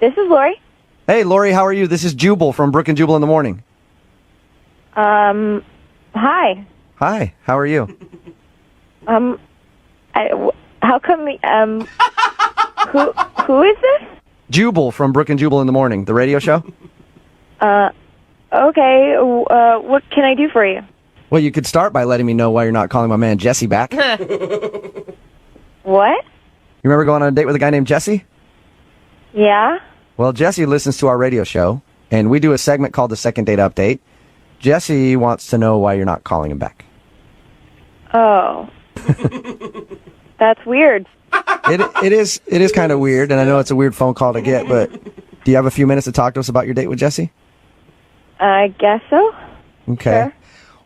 This is Lori. Hey, Lori, how are you? This is Jubal from Brook and Jubal in the Morning. Hi. Hi, how are you? How come, who is this? Jubal from Brook and Jubal in the Morning, the radio show. Okay, what can I do for you? Well, you could start by letting me know why you're not calling my man Jesse back. You What? remember going on a date with a guy named Jesse? Yeah? Well, Jesse listens to our radio show, and we do a segment called the Second Date Update. Jesse wants to know why you're not calling him back. Oh. That's weird. It is kind of weird, and I know it's a weird phone call to get, but do you have a few minutes to talk to us about your date with Jesse? I guess so. Okay. Sure.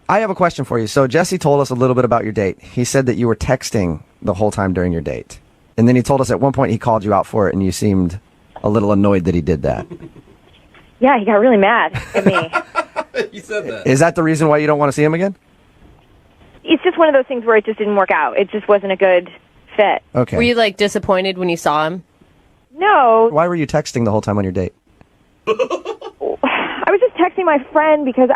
I have a question for you. So Jesse told us a little bit about your date. He said that you were texting the whole time during your date. And then he told us at one point he called you out for it, and you seemed a little annoyed that he did that. Yeah, he got really mad at me. You said that. Is that the reason why you don't want to see him again? It's just one of those things where it just didn't work out. It just wasn't a good fit. Okay. Were you, like, disappointed when you saw him? No, Why were you texting the whole time on your date? I was just texting my friend because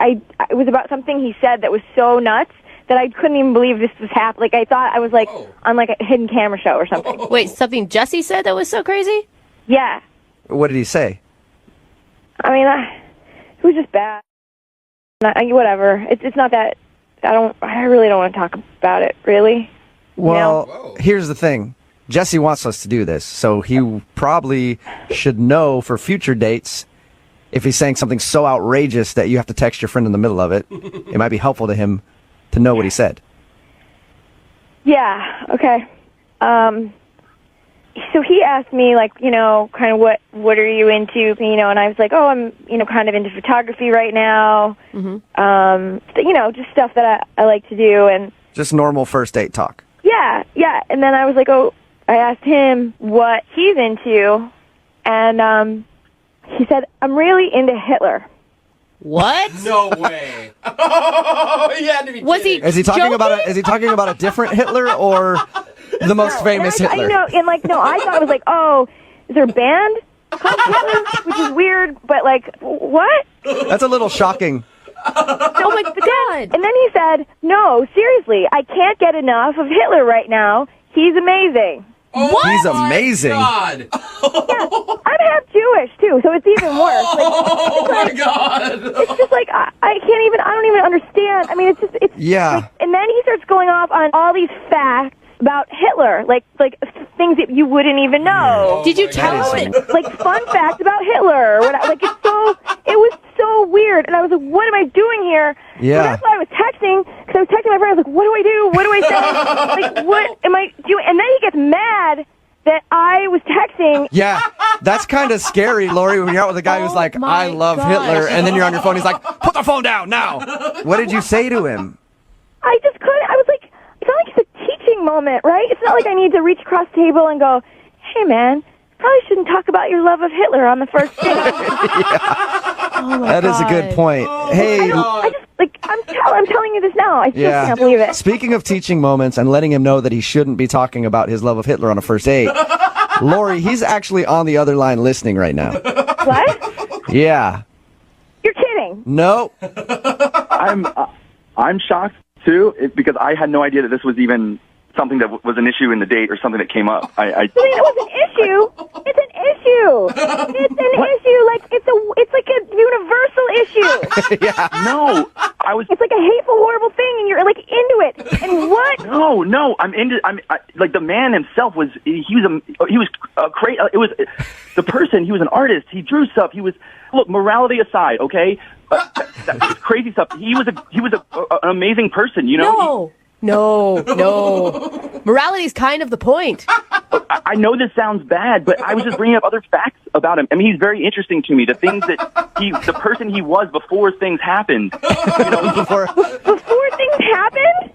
it was about something he said that was so nuts that I couldn't even believe this was happening. Like, I thought I was, like, on, like, a hidden camera show or something. Wait, something Jesse said that was so crazy? Yeah. What did he say? I mean, it was just bad. Whatever. It's not that... I really don't want to talk about it, really. Well, here's the thing. Jesse wants us to do this, so he probably should know for future dates if he's saying something so outrageous that you have to text your friend in the middle of it. It might be helpful to him to know what he said. Yeah, okay. So he asked me, like, you know, kind of what are you into, you know, and I was like, oh, I'm, you know, kind of into photography right now. Mm-hmm. You know, just stuff that I like to do. And Just normal first date talk. yeah. And then I was like, oh, I asked him what he's into, and he said, I'm really into Hitler. What? No way. You had to be Was he kidding. Is he talking joking? about a different Hitler or the most famous and Hitler? I thought it was like, oh, is there a band called Hitler? Which is weird, but like, what? That's a little shocking. Oh, my God. And then he said, no, seriously, I can't get enough of Hitler right now. He's amazing. Oh He's my amazing. God. I'm half Jewish, too, so it's even worse. Like, Oh my God. it's just like, I don't even understand. I mean, it's Yeah. like, and then he starts going off on all these facts about Hitler, like things that you wouldn't even know. Did you my tell God. him that? Like fun facts about Hitler. Like it was so weird, and I was like, "What am I doing here?" Yeah. So that's why I was texting, because I was texting my friend. I was like, "What do I do? What do I say? Like, what am I doing?" And then he gets mad that I was texting. Yeah, that's kind of scary, Lori, when you're out with a guy who's like, my I love gosh. Hitler, and then you're on your phone, he's like, put the phone down now. What did you say to him? I just couldn't. I was like, it's not like it's a teaching moment, right? It's not like I need to reach across the table and go, "Hey, man, probably shouldn't talk about your love of Hitler on the first date." Oh, my That is a good God. point. Hey, I just like I'm telling you this now. I still yeah. can't believe it. Speaking of teaching moments and letting him know that he shouldn't be talking about his love of Hitler on a first date, Lori, he's actually on the other line listening right now. What? Yeah. You're kidding. No. I'm shocked too, because I had no idea that this was even something that was an issue in the date or something that came up. I mean, it was an issue. It's an issue. It's an issue. Like it's like a universal issue. No, It's like a hateful, horrible thing, and you're like into it. And what? no, like the man himself was, he was crazy. It was the person, he was an artist. He drew stuff. Look, morality aside, okay? That was crazy stuff. He was an amazing person, you know? No. Morality is kind of the point. I know this sounds bad, but I was just bringing up other facts about him. I mean, he's very interesting to me. The things that the person he was before things happened. You know, Before things happened?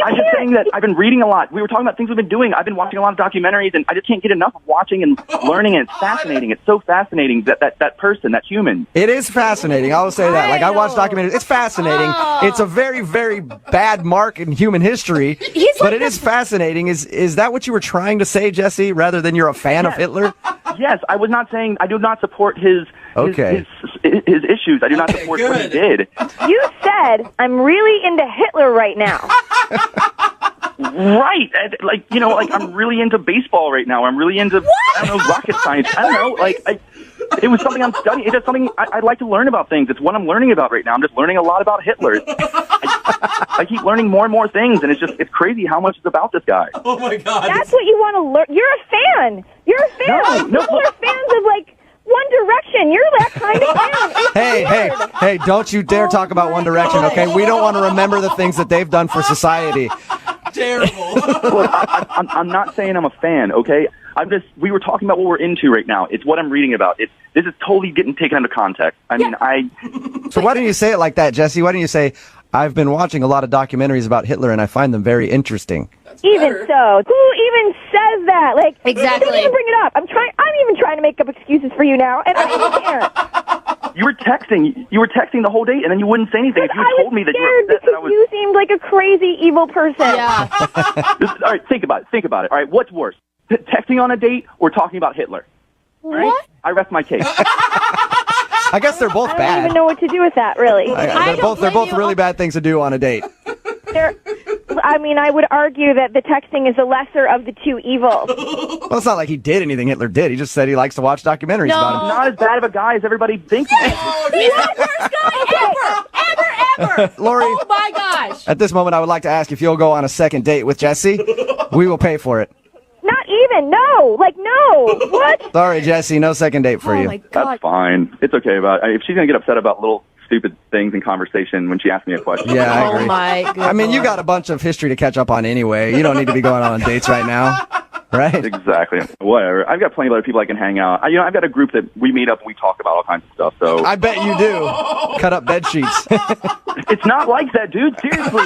I'm just saying that I've been reading a lot. We were talking about things we've been doing. I've been watching a lot of documentaries, and I just can't get enough of watching and learning. And it's fascinating. It's so fascinating that person, that human. It is fascinating. I'll say that. Like, I watch documentaries. It's fascinating. It's a very, very bad mark in human history, but it is fascinating. Is that what you were trying to say, Jesse, rather than you're a fan of Hitler? Yes, I was not saying I do not support his issues. I do not support what he did. You said, I'm really into Hitler right now. Right. Like, you know, like I'm really into baseball right now. I'm really into, I don't know, rocket science. I don't know. Like, it was something I'm studying. It's just something I'd like to learn about things. It's what I'm learning about right now. I'm just learning a lot about Hitler. I keep learning more and more things, and it's crazy how much is about this guy. Oh, my God. That's what you want to learn. You're a fan. You're a fan. No, People are fans of, like, One Direction. You're that kind of fan. Hey, don't you dare talk about One Direction, okay? We don't want to remember the things that they've done for society. Terrible. Look, I'm not saying I'm a fan, okay? We were talking about what we're into right now. It's what I'm reading about. This is totally getting taken into context. I mean, So why don't you say it like that, Jesse? Why don't you say, I've been watching a lot of documentaries about Hitler and I find them very interesting. Even so, who even says that? Like, Exactly. Don't even bring it up. I'm even trying to make up excuses for you now, and I even can't. You were texting the whole day, and then you wouldn't say anything. If you had told me that you were upset that I was... You seemed like a crazy, evil person. Yeah. All right, think about it. All right, what's worse? Texting on a date or talking about Hitler? What? Right? I rest my case. I guess they're both I don't bad. even know what to do with that, really. They're both really bad things to do on a date. I would argue that the texting is the lesser of the two evils. Well, it's not like he did anything Hitler did. He just said he likes to watch documentaries about him. Not as bad of a guy as everybody thinks. He's the worst guy ever. Lori, Oh, my gosh. at this moment, I would like to ask if you'll go on a second date with Jesse. We will pay for it. Not even. No. Like, no. What? Sorry, Jesse, no second date for Oh, you. my God. That's fine. It's okay. If she's going to get upset about little stupid things in conversation when she asks me a question. Yeah, I agree. Oh, my God. I mean, you got a bunch of history to catch up on anyway. You don't need to be going on dates right now, right? Exactly. Whatever. I've got plenty of other people I can hang out. I've got a group that we meet up and we talk about all kinds of stuff. So I bet you do. Cut up bed sheets. it's not like that, dude. Seriously.